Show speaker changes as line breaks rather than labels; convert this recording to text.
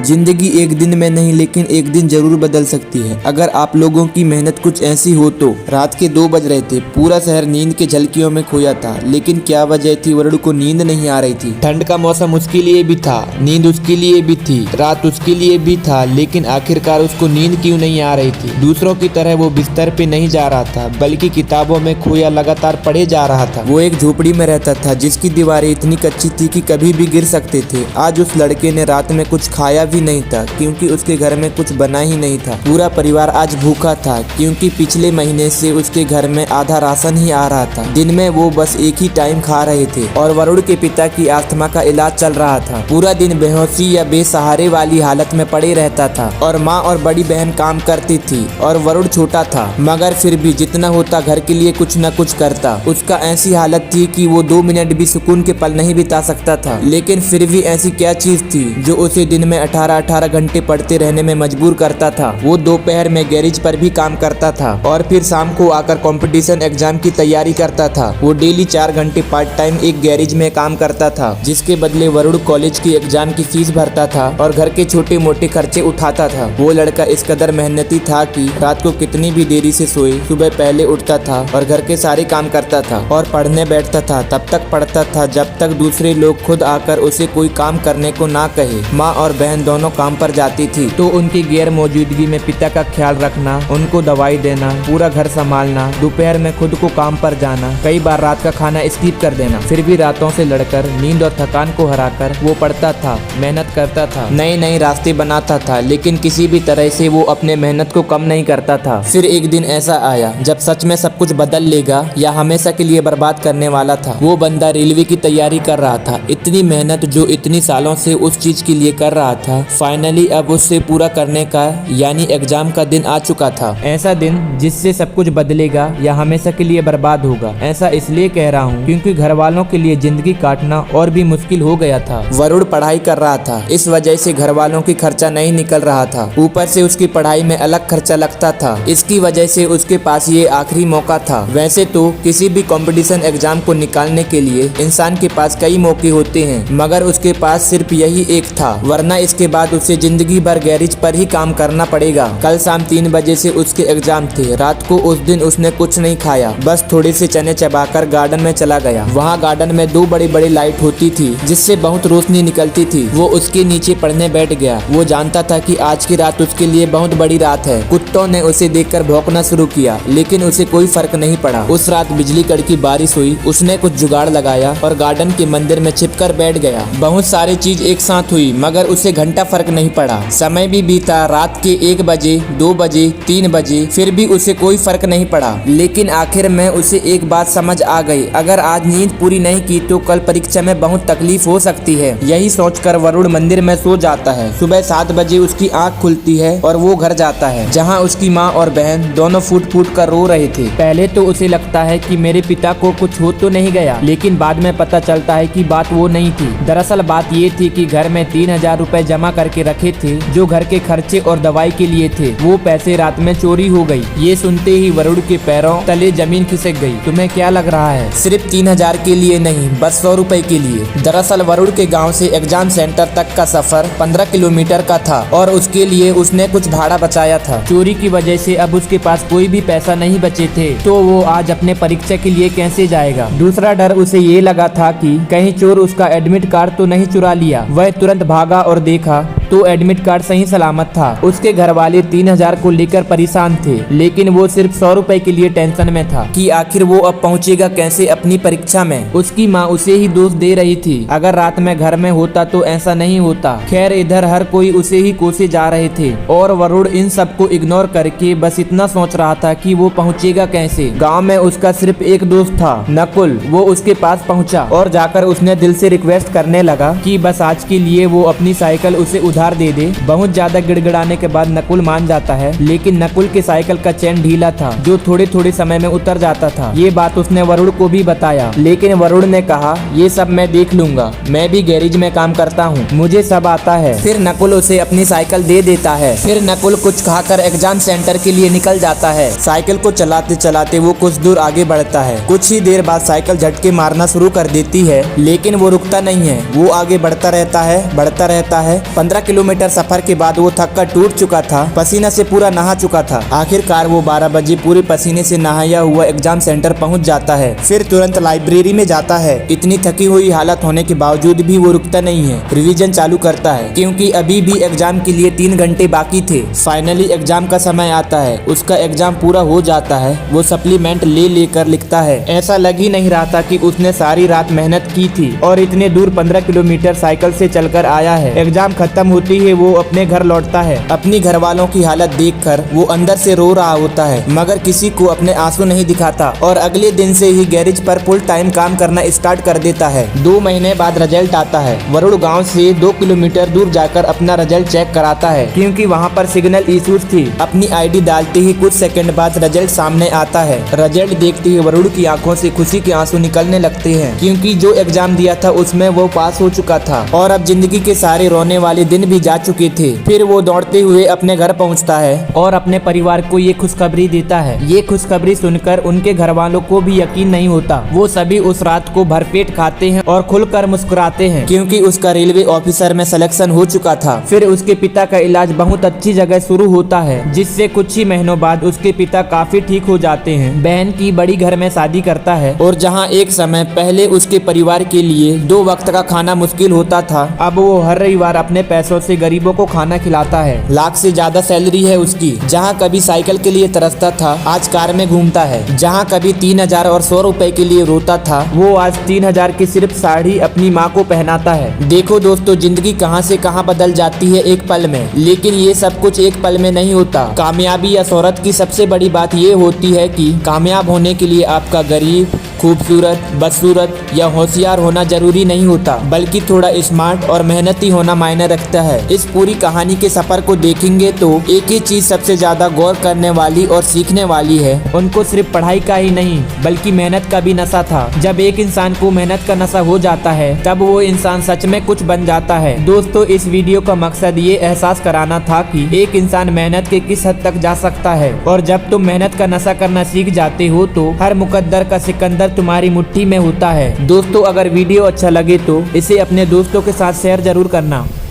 जिंदगी एक दिन में नहीं लेकिन एक दिन जरूर बदल सकती है अगर आप लोगों की मेहनत कुछ ऐसी हो तो। रात के 2 बज रहे थे। पूरा शहर नींद के झलकियों में खोया था, लेकिन क्या वजह थी, वरुण को नींद नहीं आ रही थी। ठंड का मौसम उसके लिए भी था, नींद उसके लिए भी थी, रात उसके लिए भी था, लेकिन आखिरकार उसको नींद क्यों नहीं आ रही थी। दूसरों की तरह वो बिस्तर पे नहीं जा रहा था, बल्कि किताबों में खोया लगातार पढ़े जा रहा था। वो एक झोपड़ी में रहता था जिसकी दीवारें इतनी कच्ची थी कि कभी भी गिर सकते थे। आज उस लड़के ने रात में कुछ खाया भी नहीं था, क्योंकि उसके घर में कुछ बना ही नहीं था। पूरा परिवार आज भूखा था, क्योंकि पिछले महीने से उसके घर में आधा राशन ही आ रहा था। दिन में वो बस एक ही टाइम खा रहे थे और वरुण के पिता की अस्थमा का इलाज चल रहा था। पूरा दिन बेहोशी या बेसहारे वाली हालत में पड़े रहता था और माँ और बड़ी बहन काम करती थी और वरुण छोटा था, मगर फिर भी जितना होता घर के लिए कुछ न कुछ करता। उसका ऐसी हालत थी कि वो 2 मिनट भी सुकून के पल नहीं बिता सकता था। लेकिन फिर भी ऐसी क्या चीज थी जो उसे दिन में 18 घंटे पढ़ते रहने में मजबूर करता था। वो दोपहर में गैरेज पर भी काम करता था और फिर शाम को आकर कंपटीशन एग्जाम की तैयारी करता था। वो डेली 4 घंटे पार्ट टाइम एक गैरेज में काम करता था, जिसके बदले वरुण कॉलेज की एग्जाम की फीस भरता था और घर के छोटे मोटे खर्चे उठाता था। वो लड़का इस कदर मेहनती था कि रात को कितनी भी देरी से सोए, सुबह पहले उठता था और घर के सारे काम करता था और पढ़ने बैठता था। तब तक पढ़ता था जब तक दूसरे लोग खुद आकर उसे कोई काम करने को ना कहे। माँ और बहन दोनों काम पर जाती थी, तो उनकी गैर मौजूदगी में पिता का ख्याल रखना, उनको दवाई देना, पूरा घर संभालना, दोपहर में खुद को काम पर जाना, कई बार रात का खाना स्किप कर देना। फिर भी रातों से लड़कर, नींद और थकान को हराकर वो पढ़ता था, मेहनत करता था, नए नए रास्ते बनाता था, लेकिन किसी भी तरह से वो अपने मेहनत को कम नहीं करता था। फिर एक दिन ऐसा आया जब सच में सब कुछ बदल लेगा या हमेशा के लिए बर्बाद करने वाला था। वो बंदा रेलवे की तैयारी कर रहा था। इतनी मेहनत जो इतनी सालों से उस चीज के लिए कर रहा था, फाइनली अब उससे पूरा करने का यानी एग्जाम का दिन आ चुका था। ऐसा दिन जिससे सब कुछ बदलेगा या हमेशा के लिए बर्बाद होगा। ऐसा इसलिए कह रहा हूँ क्योंकि घर वालों के लिए जिंदगी काटना और भी मुश्किल हो गया था। वरुण पढ़ाई कर रहा था, इस वजह से घर वालों की खर्चा नहीं निकल रहा था। ऊपर से उसकी पढ़ाई में अलग खर्चा लगता था। इसकी वजह से उसके पास ये आखिरी मौका था। वैसे तो किसी भी कंपटीशन एग्जाम को निकालने के लिए इंसान के पास कई मौके होते हैं, मगर उसके पास सिर्फ यही एक था, वरना इसके बाद उसे जिंदगी भर गैरेज पर ही काम करना पड़ेगा। कल शाम 3 बजे से उसके एग्जाम थे। रात को उस दिन उसने कुछ नहीं खाया, बस थोड़े से चने चबाकर गार्डन में चला गया। वहाँ गार्डन में 2 बड़ी बड़ी लाइट होती थी जिससे बहुत रोशनी निकलती थी। वो उसके नीचे पढ़ने बैठ गया। वो जानता था कि आज की रात उसके लिए बहुत बड़ी रात है। कुत्तों ने उसे देखकर भौंकना शुरू किया, लेकिन उसे कोई फर्क नहीं पड़ा। उस रात बिजली कड़की, बारिश हुई। उसने कुछ जुगाड़ लगाया और गार्डन के मंदिर में छिपकर बैठ गया। बहुत सारी चीज एक साथ हुई, मगर उसे घंटा फर्क नहीं पड़ा। समय भी बीता, रात के 1 बजे, 2 बजे, 3 बजे, फिर भी उसे कोई फर्क नहीं पड़ा। लेकिन आखिर में उसे एक बात समझ आ गई, अगर आज नींद पूरी नहीं की तो कल परीक्षा में बहुत तकलीफ हो सकती है। यही सोचकर वरुण मंदिर में सो जाता है। सुबह 7 बजे उसकी आंख खुलती है और वो घर जाता है, जहाँ उसकी माँ और बहन दोनों फूट फूट कर रो रहे थे। पहले तो उसे लगता है कि मेरे पिता को कुछ हो तो नहीं गया, लेकिन बाद में पता चलता है कि बात वो नहीं थी। दरअसल बात ये थी कि घर में 3000 रुपए जमा करके रखे थे, जो घर के खर्चे और दवाई के लिए थे। वो पैसे रात में चोरी हो गई। ये सुनते ही वरुण के पैरों तले जमीन खिसक गई। तुम्हें क्या लग रहा है? सिर्फ 3000 के लिए नहीं, बस 100 रुपए के लिए। दरअसल वरुण के गाँव से एग्जाम सेंटर तक का सफर 15 किलोमीटर का था और उसके लिए उसने कुछ भाड़ा बचाया था। चोरी की वजह से अब उसके पास कोई भी पैसा नहीं बचे थे, तो वो आज अपने परीक्षा के लिए कैसे जाएगा। दूसरा डर उसे ये लगा था कि कहीं चोर उसका एडमिट कार्ड तो नहीं चुरा लिया। वह तुरंत भागा और देखा तो एडमिट कार्ड सही सलामत था। उसके घर वाले 3000 को लेकर परेशान थे, लेकिन वो सिर्फ 100 रुपए के लिए टेंशन में था कि आखिर वो अब पहुंचेगा कैसे अपनी परीक्षा में। उसकी माँ उसे ही दोष दे रही थी, अगर रात में घर में होता तो ऐसा नहीं होता। खैर इधर हर कोई उसे ही कोसे जा रहे थे और वरुण इन सबको इग्नोर करके बस इतना सोच रहा था कि वो पहुंचेगा कैसे। गाँव में उसका सिर्फ एक दोस्त था, नकुल। वो उसके पास पहुंचा और जाकर उसने दिल से रिक्वेस्ट करने लगा कि बस आज के लिए वो अपनी साइकिल उसे उधार दे दे। बहुत ज्यादा गिड़गिड़ाने के बाद नकुल मान जाता है, लेकिन नकुल के साइकिल का चेन ढीला था, जो थोड़े थोड़े समय में उतर जाता था। ये बात उसने वरुण को भी बताया, लेकिन वरुण ने कहा ये सब मैं देख लूंगा, मैं भी गैरेज में काम करता हूँ, मुझे सब आता है। फिर नकुल उसे अपनी साइकिल दे देता है। फिर नकुल कुछ खाकर एग्जाम सेंटर के लिए निकल जाता है। साइकिल को चलाते चलाते वो कुछ दूर आगे बढ़ता है। कुछ ही देर बाद साइकिल झटके मारना शुरू कर देती है, लेकिन वो रुकता नहीं है। वो आगे बढ़ता रहता है 15 किलोमीटर सफर के बाद वो थक कर टूट चुका था, पसीना से पूरा नहा चुका था। आखिरकार वो 12 बजे पूरे पसीने से नहाया हुआ एग्जाम सेंटर पहुंच जाता है, फिर तुरंत लाइब्रेरी में जाता है। इतनी थकी हुई हालत होने के बावजूद भी वो रुकता नहीं है, रिवीजन चालू करता है, क्योंकि अभी भी एग्जाम के लिए 3 घंटे बाकी थे। फाइनली एग्जाम का समय आता है, उसका एग्जाम पूरा हो जाता है। वो सप्लीमेंट ले लेकर लिखता है। ऐसा लग ही नहीं रहा था कि उसने सारी रात मेहनत की थी और इतने दूर 15 किलोमीटर साइकिल से चलकर आया है। एग्जाम खत्म होती है वो अपने घर लौटता है। अपनी घर वालों की हालत देखकर वो अंदर से रो रहा होता है, मगर किसी को अपने आंसू नहीं दिखाता और अगले दिन से ही गैरेज पर फुल टाइम काम करना स्टार्ट कर देता है। 2 महीने बाद रिजल्ट आता है। वरुण गांव से 2 किलोमीटर दूर जाकर अपना रिजल्ट चेक कराता है, क्योंकि वहां पर सिग्नल इश्यूज थी। अपनी आईडी डालते ही कुछ सेकंड बाद रिजल्ट सामने आता है। रिजल्ट देखते ही वरुण की आंखों से खुशी के आंसू निकलने लगते हैं, क्योंकि जो एग्जाम दिया था उसमें वो पास हो चुका था और अब जिंदगी के सारे रोने वाले दिन भी जा चुके थे। फिर वो दौड़ते हुए अपने घर पहुंचता है और अपने परिवार को ये खुशखबरी देता है। ये खुशखबरी सुनकर उनके घर वालों को भी यकीन नहीं होता। वो सभी उस रात को भरपेट खाते हैं और खुलकर मुस्कुराते हैं, क्योंकि उसका रेलवे ऑफिसर में सिलेक्शन हो चुका था। फिर उसके पिता का इलाज बहुत अच्छी जगह शुरू होता है, जिससे कुछ ही महीनों बाद उसके पिता काफी ठीक हो जाते हैं। बहन की बड़ी घर में शादी करता है और जहां एक समय पहले उसके परिवार के लिए 2 वक्त का खाना मुश्किल होता था, अब वो हर रविवार अपने पैसों से गरीबों को खाना खिलाता है। लाख से ज्यादा सैलरी है उसकी। जहां कभी साइकिल के लिए तरसता था, आज कार में घूमता है। जहां कभी 3000 और 100 रुपए के लिए रोता था, वो आज 3000 की सिर्फ साड़ी अपनी माँ को पहनाता है। देखो दोस्तों, जिंदगी कहां से कहां बदल जाती है एक पल में। लेकिन ये सब कुछ एक पल में नहीं होता। कामयाबी या शोहरत की सबसे बड़ी बात ये होती है कि कामयाब होने के लिए आपका गरीब, खूबसूरत, बदसूरत या होशियार होना जरूरी नहीं होता, बल्कि थोड़ा स्मार्ट और मेहनती होना मायने रखता है। इस पूरी कहानी के सफर को देखेंगे तो एक ही चीज सबसे ज्यादा गौर करने वाली और सीखने वाली है। उनको सिर्फ पढ़ाई का ही नहीं बल्कि मेहनत का भी नशा था। जब एक इंसान को मेहनत का नशा हो जाता है, तब वो इंसान सच में कुछ बन जाता है। दोस्तों, इस वीडियो का मकसद ये एहसास कराना था कि एक इंसान मेहनत के किस हद तक जा सकता है, और जब तुम मेहनत का नशा करना सीख जाते हो तो हर मुकद्दर का सिकंदर तुम्हारी मुट्ठी में होता है। दोस्तों, अगर वीडियो अच्छा लगे तो इसे अपने दोस्तों के साथ शेयर जरूर करना।